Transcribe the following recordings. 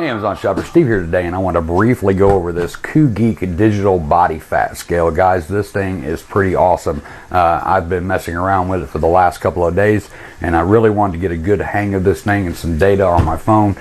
Amazon shopper Steve here today, and I want to briefly go over this CooGeek digital body fat scale. Guys, this thing is pretty awesome. I've been messing around with it for the last couple of days, and I really wanted to get a good hang of this thing and some data on my phone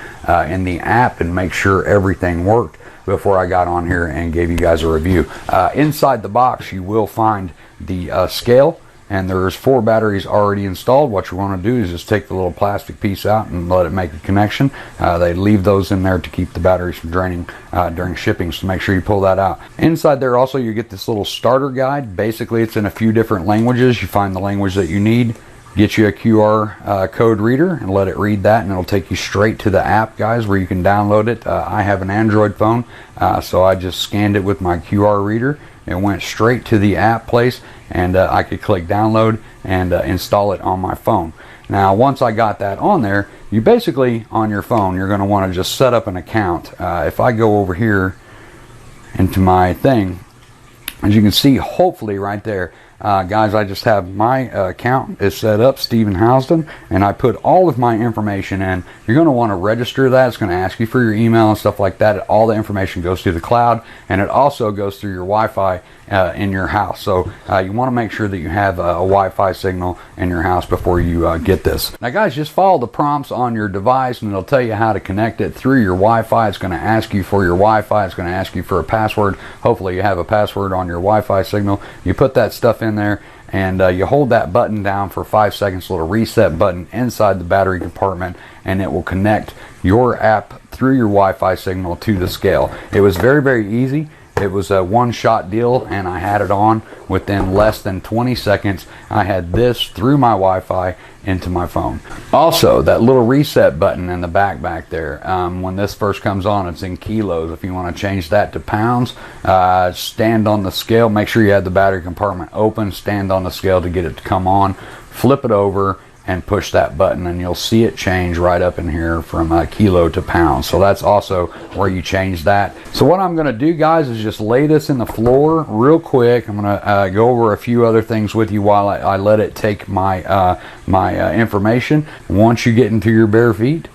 in the app and make sure everything worked before I got on here and gave you guys a review. Inside the box you will find the scale, and there's 4 batteries already installed. What you want to do is just take the little plastic piece out and let it make a connection. They leave those in there to keep the batteries from draining during shipping, so make sure you pull that out. Inside there also you get this little starter guide. Basically it's in a few different languages. You find the language that you need, get you a QR code reader and let it read that, and it'll take you straight to the app, guys, where you can download it. I have an Android phone, so I just scanned it with my QR reader. It went straight to the app place, and I could click download and install it on my phone. Now once I got that on there, you basically on your phone you're going to want to just set up an account. If I go over here into my thing, as you can see hopefully right there, guys, I just have my account is set up, Stephen Housden, and I put all of my information in. You're going to want to register that. It's going to ask you for your email and stuff like that. All the information goes through the cloud, and it also goes through your Wi-Fi in your house. So you want to make sure that you have a Wi-Fi signal in your house before you get this. Now guys, just follow the prompts on your device and it'll tell you how to connect it through your Wi-Fi. It's going to ask you for your Wi-Fi. It's going to ask you for a password. Hopefully you have a password on your Wi-Fi signal. You put that stuff in there, and you hold that button down for 5 seconds, a little reset button inside the battery compartment, and it will connect your app through your Wi-Fi signal to the scale. It was very, very easy. It was a one-shot deal, and I had it on within less than 20 seconds. I had this through my Wi-Fi into my phone. Also, that little reset button in the back there, when this first comes on, it's in kilos. If you want to change that to pounds, stand on the scale. Make sure you have the battery compartment open. Stand on the scale to get it to come on. Flip it over and push that button, and you'll see it change right up in here from kilo to pound. So that's also where you change that. So what I'm going to do, guys, is just lay this in the floor real quick. I'm going to go over a few other things with you while I let it take my information. Once you get into your bare feet,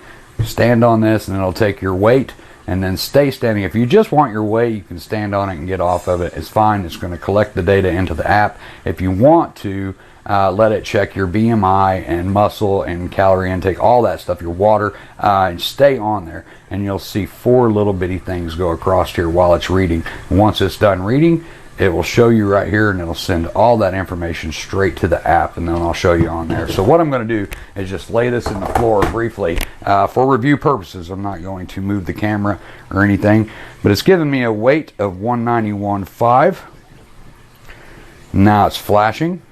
stand on this and it'll take your weight, and then stay standing. If you just want your weight, you can stand on it and get off of it. It's fine. It's going to collect the data into the app. If you want to let it check your BMI and muscle and calorie intake, all that stuff, your water, and stay on there, and you'll see 4 little bitty things go across here while it's reading. Once it's done reading, it will show you right here, and it'll send all that information straight to the app, and then I'll show you on there. So what I'm going to do is just lay this in the floor briefly for review purposes. I'm not going to move the camera or anything, but it's giving me a weight of 191.5. Now it's flashing,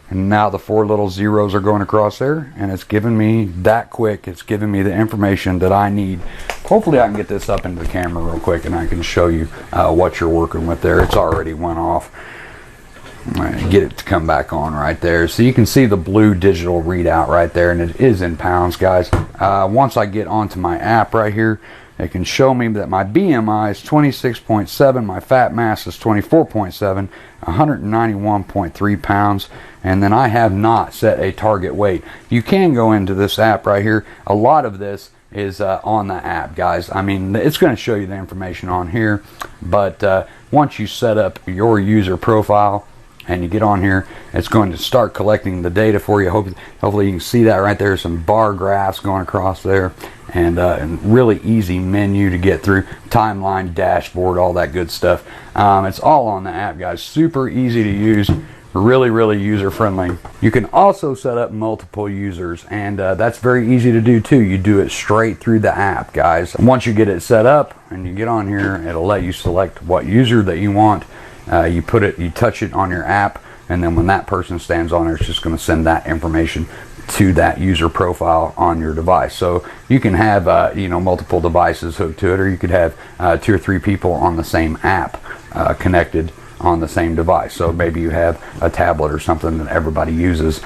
and now the 4 little zeros are going across there, and it's giving me that quick. It's giving me the information that I need. Hopefully I can get this up into the camera real quick and I can show you what you're working with there. It's already went off. Get it to come back on right there. So you can see the blue digital readout right there, and it is in pounds, guys. Once I get onto my app right here, it can show me that my BMI is 26.7, my fat mass is 24.7, 191.3 pounds, and then I have not set a target weight. You can go into this app right here. A lot of this is on the app, guys. I mean, it's going to show you the information on here, but once you set up your user profile and you get on here, it's going to start collecting the data for you. Hopefully you can see that right there. Some bar graphs going across there, and really easy menu to get through, timeline, dashboard, all that good stuff. It's all on the app, guys. Super easy to use, really user friendly. You can also set up multiple users, and that's very easy to do too. You do it straight through the app, guys. Once you get it set up and you get on here, it'll let you select what user that you want. You touch it on your app, and then when that person stands on there, it's just going to send that information to that user profile on your device. So you can have multiple devices hooked to it, or you could have 2 or 3 people on the same app connected on the same device. So maybe you have a tablet or something that everybody uses.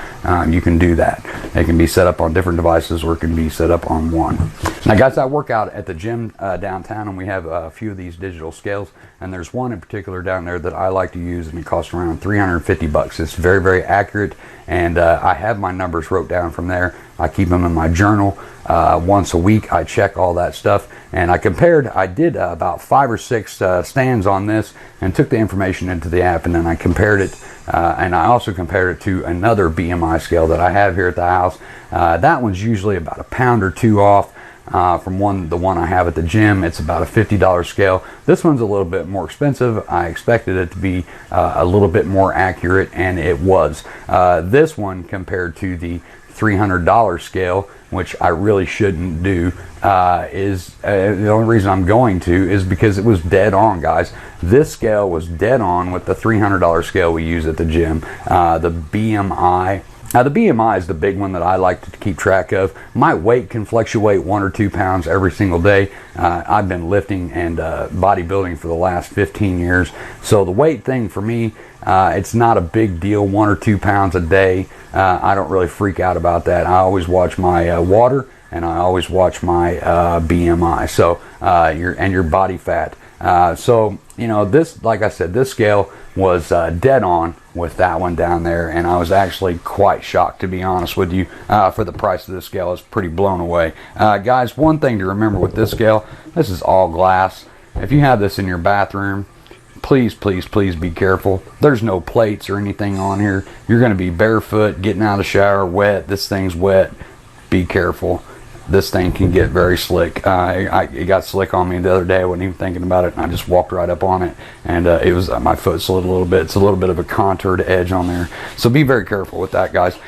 You can do that. It can be set up on different devices, or it can be set up on one. Now guys, I work out at the gym downtown, and we have a few of these digital scales, and there's one in particular down there that I like to use, and it costs around 350 bucks. It's very accurate, and I have my numbers wrote down from there. I keep them in my journal. Once a week I check all that stuff, and I did about 5 or 6 stands on this and took the information into the app, and then I compared it, and I also compared it to another BMI scale that I have here at the house. That one's usually about a pound or 2 off from the one I have at the gym. It's about a $50 scale. This one's a little bit more expensive. I expected it to be a little bit more accurate, and it was. This one compared to the $300 scale, which I really shouldn't do, the only reason I'm going to is because it was dead on, guys. This scale was dead on with the $300 scale we use at the gym. The BMI. Now the BMI is the big one that I like to keep track of. My weight can fluctuate 1 or 2 pounds every single day. I've been lifting and bodybuilding for the last 15 years. So the weight thing for me, it's not a big deal, 1 or 2 pounds a day. I don't really freak out about that. I always watch my water, and I always watch my BMI, so your body fat. So you know, this, like I said, this scale was dead on with that one down there, and I was actually quite shocked, to be honest with you, for the price of this scale. I was pretty blown away. Guys, one thing to remember with this scale, this is all glass. If you have this in your bathroom, please, please, please be careful. There's no plates or anything on here. You're going to be barefoot, getting out of the shower, wet. This thing's wet. Be careful. This thing can get very slick. It got slick on me the other day. I wasn't even thinking about it, and I just walked right up on it, and it was my foot slid a little bit. It's a little bit of a contoured edge on there, so be very careful with that, guys.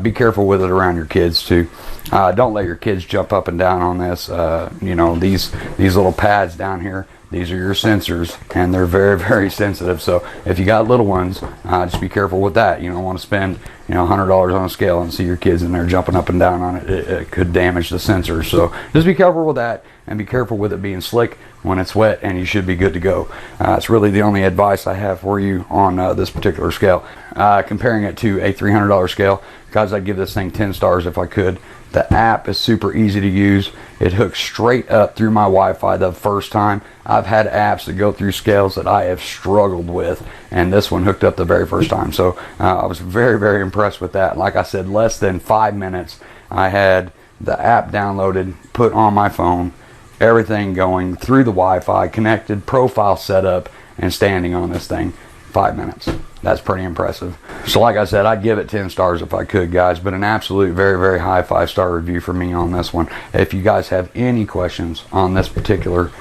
Be careful with it around your kids too. Don't let your kids jump up and down on this. You know, these little pads down here, these are your sensors, and they're very, very sensitive. So if you got little ones, just be careful with that. You don't want to spend, you know, $100 on a scale and see your kids in there jumping up and down on it. It could damage the sensors. So just be careful with that, and be careful with it being slick when it's wet, and you should be good to go. It's really the only advice I have for you on this particular scale. Comparing it to a $300 scale, guys, I'd give this thing 10 stars if I could. The app is super easy to use. It hooks straight up through my Wi-Fi the first time. I've had apps that go through scales that I have struggled with, and this one hooked up the very first time. So I was very, very impressed with that. Like I said, less than 5 minutes, I had the app downloaded, put on my phone, everything going through the Wi-Fi, connected, profile set up, and standing on this thing. 5 minutes. That's pretty impressive. So like I said, I'd give it 10 stars if I could, guys, but an absolute very, very high 5-star review for me on this one. If you guys have any questions on this particular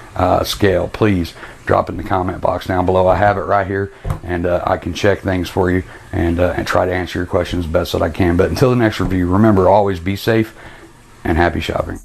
scale, please drop it in the comment box down below. I have it right here, and I can check things for you and try to answer your questions best that I can. But until the next review, remember, always be safe and happy shopping.